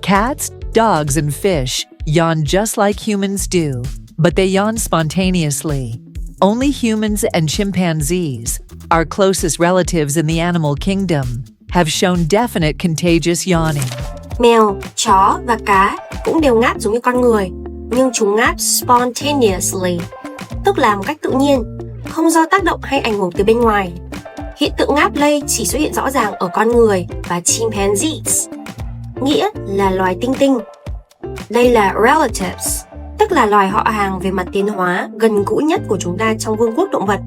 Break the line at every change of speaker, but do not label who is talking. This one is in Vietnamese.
Cats, dogs, and fish yawn just like humans do, but they yawn spontaneously. Only humans and chimpanzees, our closest relatives in the animal kingdom, have shown definite contagious yawning.
Mèo, chó và cá cũng đều ngáp giống như con người, nhưng chúng ngáp spontaneously, tức là một cách tự nhiên, không do tác động hay ảnh hưởng từ bên ngoài. Hiện tượng ngáp lây chỉ xuất hiện rõ ràng ở con người và chimpanzees, nghĩa là loài tinh tinh. Đây là relatives, tức là loài họ hàng về mặt tiến hóa gần gũi nhất của chúng ta trong vương quốc động vật.